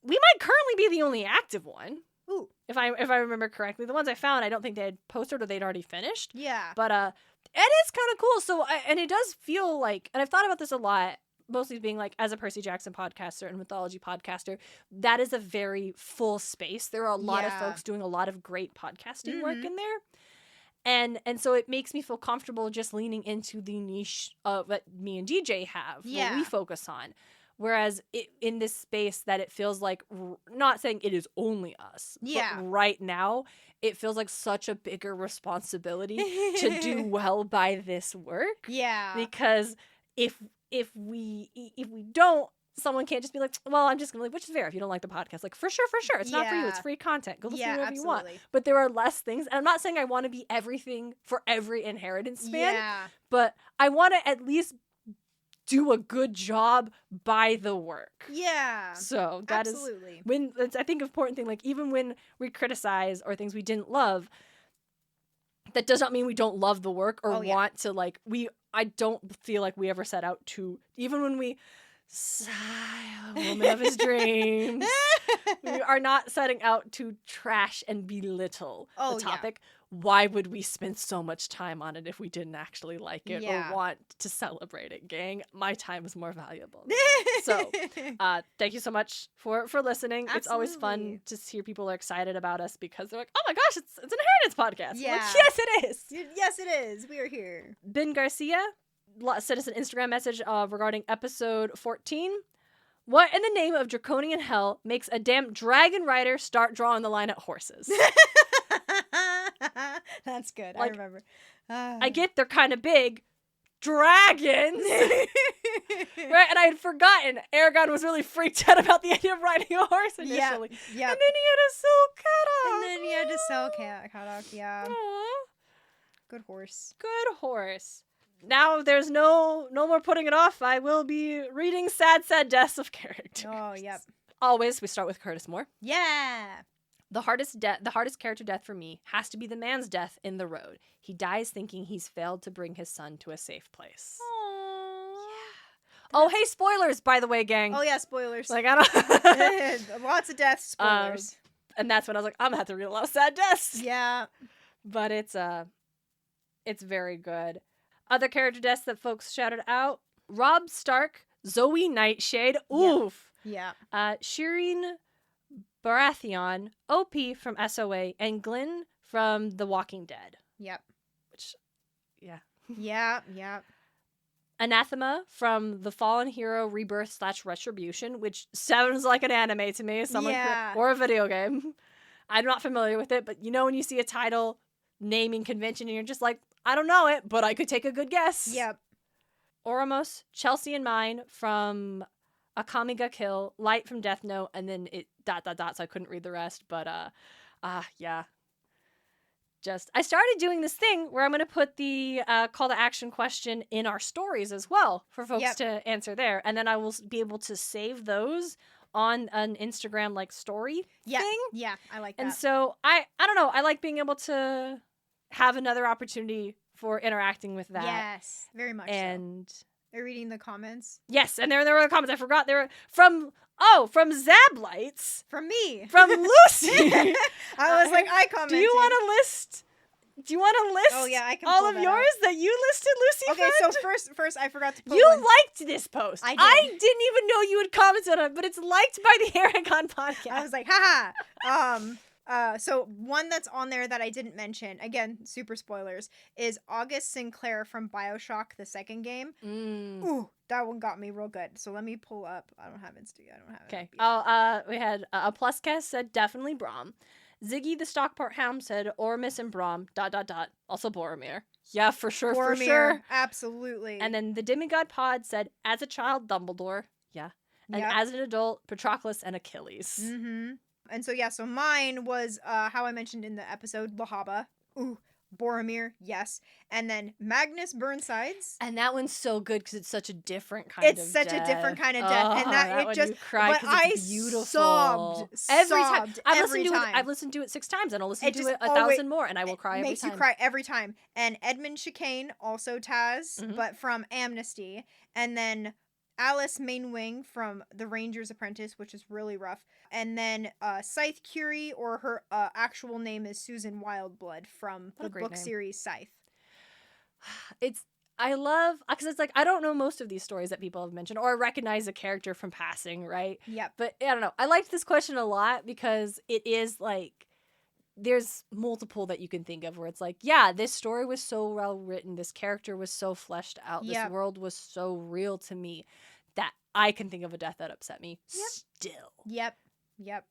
We might currently be the only active one. Ooh. if I remember correctly. The ones I found, I don't think they had posted or they'd already finished. Yeah. But it is kind of cool. So and it does feel like, and I've thought about this a lot, mostly being like, as a Percy Jackson podcaster and mythology podcaster, that is a very full space. There are a lot of folks doing a lot of great podcasting work in there. And so it makes me feel comfortable just leaning into the niche of what me and DJ have, what we focus on. Whereas in this space that it feels like, not saying it is only us, but right now, it feels like such a bigger responsibility to do well by this work. Yeah. Because if we don't, someone can't just be like, well, I'm just going to leave, which is fair if you don't like the podcast. Like, for sure. It's not for you. It's free content. Go listen to whatever you want. But there are less things. And I'm not saying I want to be everything for every inheritance span. Yeah. But I want to at least do a good job by the work. Yeah. So that is when it's, I think, important thing. Like, even when we criticize or things we didn't love, that does not mean we don't love the work or want to, like, I don't feel like we ever set out to, even when we sigh, a woman of his dreams. We are not setting out to trash and belittle the topic. Why would we spend so much time on it if we didn't actually like it or want to celebrate it, gang? My time is more valuable. So thank you so much for listening. Absolutely. It's always fun to hear people are excited about us because they're like, oh my gosh, it's an inheritance podcast. Yeah. Like, yes, it is. Yes, it is. We are here. Ben Garcia sent us an Instagram message regarding episode 14. What in the name of draconian hell makes a damn dragon rider start drawing the line at horses? That's good. Like, I remember. I get they're kind of big. Dragons! Right? And I had forgotten Eragon was really freaked out about the idea of riding a horse initially. Yeah. And then he had to sell Caddock. And then he had to sell Caddock, yeah. Aww. Good horse. Good horse. Now there's no more putting it off. I will be reading sad deaths of characters. Oh, yep. Always, we start with Curtis Moore. Yeah. The hardest character death for me has to be the man's death in The Road. He dies thinking he's failed to bring his son to a safe place. Aww. Yeah. Oh, hey, spoilers, by the way, gang. Oh, yeah, spoilers. Like, I don't... Lots of deaths, spoilers. And that's when I was like, I'm going to have to read a lot of sad deaths. Yeah. But it's very good. Other character deaths that folks shouted out: Robb Stark, Zoe Nightshade, oof. Yeah. Shireen Baratheon, OP from SOA, and Glenn from The Walking Dead. Yep. Which, yeah. Yeah. Anathema from The Fallen Hero Rebirth / Retribution, which sounds like an anime to me, or a video game. I'm not familiar with it, but you know when you see a title naming convention and you're just like, I don't know it, but I could take a good guess. Yep. Oramos, Chelsea and Mine from Akame ga Kill, Light from Death Note, and then it ... so I couldn't read the rest, but yeah. I started doing this thing where I'm going to put the call to action question in our stories as well for folks to answer there, and then I will be able to save those on an Instagram like story thing. Yeah, I like that. And so I don't know, I like being able to have another opportunity for interacting with that. Yes, very much. And they're reading the comments. Yes, and there were the comments. I forgot they were from Zablights. From me. From Lucy. I was like, I commented. Do you want to list? Oh yeah, I can all of yours that you listed, Lucy. Okay, friend? so first I forgot to put you one. liked this post. I didn't even know you had commented on it, but it's liked by the Eragon podcast. I was like, haha. So one that's on there that I didn't mention, again, super spoilers, is August Sinclair from BioShock, the second game. Ooh, that one got me real good. So let me pull up. I don't have it. Okay. We had a plus cast said definitely Brom. Ziggy the Stockport Hound said Ormus and Brom, ... Also Boromir. Yeah, for sure, Boromir, for sure. Absolutely. And then the Demigod Pod said, as a child, Dumbledore. Yeah. And as an adult, Patroclus and Achilles. Mm-hmm. And so, so mine was, how I mentioned in the episode, Lahaba. Ooh, Boromir, yes. And then Magnus Burnsides. And that one's so good because it's such a different kind of death. It's such a different kind of death. And that it just, but it's beautiful. sobbed every time. I've listened to it 6 times and I'll listen to it 1,000 more and I will cry every time. Makes you cry every time. And Edmund Chicane, also Taz, but from Amnesty. And then Alice Mainwing from The Ranger's Apprentice, which is really rough. And then Scythe Curie, or her actual name is Susan Wildblood from the book series Scythe. I love, because it's like, I don't know most of these stories that people have mentioned, or I recognize a character from passing, right? Yep. But I don't know. I liked this question a lot because it is like, there's multiple that you can think of where it's like, yeah, this story was so well written. This character was so fleshed out. This world was so real to me that I can think of a death that upset me still. Yep.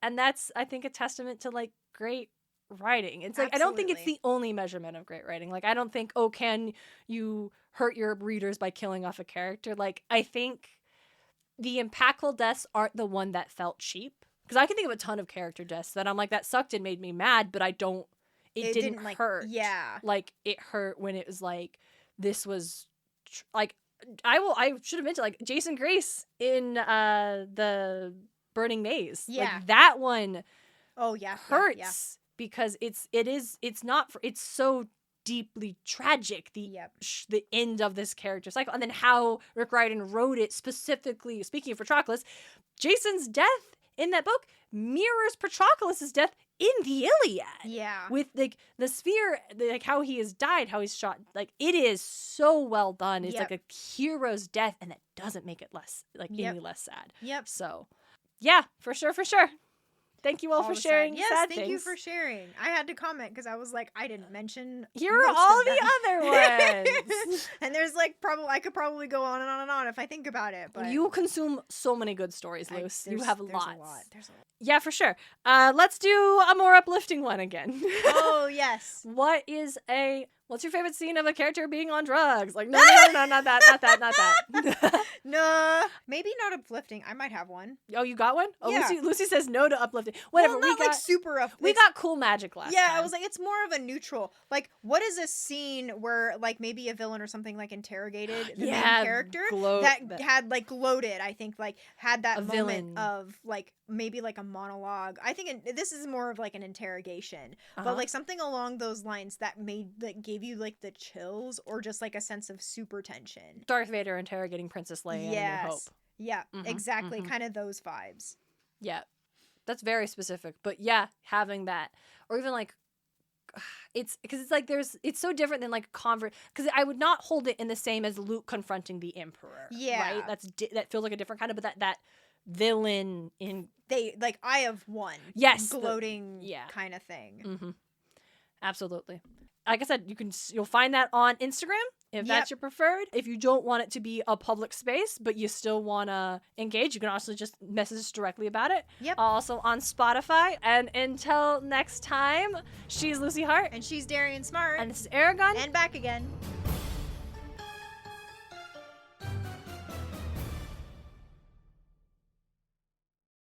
And that's, I think, a testament to like great writing. It's like, I don't think it's the only measurement of great writing. Like, I don't think, oh, can you hurt your readers by killing off a character? Like, I think the impactful deaths aren't the one that felt cheap. Because I can think of a ton of character deaths that I'm like, that sucked and made me mad, but I don't, it didn't hurt. Yeah. Like, it hurt when it was like, this was, like, I should have mentioned, like, Jason Grace in the Burning Maze. Yeah. Like, that one hurts. Yeah. Because it's so deeply tragic, the end of this character cycle, and then how Rick Riordan wrote it specifically. Speaking of Patroclus, Jason's death in that book mirrors Patroclus's death in the Iliad. Yeah, with like the sphere, like how he has died, how he's shot. Like, it is so well done. It's like a hero's death, and that doesn't make it less any less sad. Yep. So, yeah, for sure. Thank you all for sharing. Yes, thank you for sharing. I had to comment because I was like, I didn't mention. Here are all the other ones. And there's like I could probably go on and on and on if I think about it. But you consume so many good stories, Luce. You have lots. There's a lot. Yeah, for sure. Let's do a more uplifting one again. Oh yes. What's your favorite scene of a character being on drugs? Like, no, not that. No, maybe not uplifting. I might have one. Oh, you got one? Oh, yeah. Lucy says no to uplifting. Whatever. Well, not like super uplifting. We got cool magic last time. I was like, it's more of a neutral. Like, what is a scene where, like, maybe a villain or something, like, interrogated the main character that had, like, gloated, I think, like, had that moment villain. Of, like, maybe, like, a monologue. I think this is more of, like, an interrogation. But, like, something along those lines that gave you, like, the chills or just, like, a sense of super tension. Darth Vader interrogating Princess Leia in New Hope. Yeah, exactly. Kind of those vibes. Yeah. That's very specific. But yeah, having that. Or even like, it's because it's like it's so different than like because I would not hold it in the same as Luke confronting the Emperor. Yeah. Right? That feels like a different kind of, but that villain in. They, like, Eye of One. Yes. Gloating kind of thing. Mm-hmm. Absolutely. Like I said, you'll find that on Instagram if that's your preferred. If you don't want it to be a public space, but you still want to engage, you can also just message us directly about it. Yep. Also on Spotify. And until next time, she's Lucy Hart. And she's Darien Smart. And this is Eragon. And back again.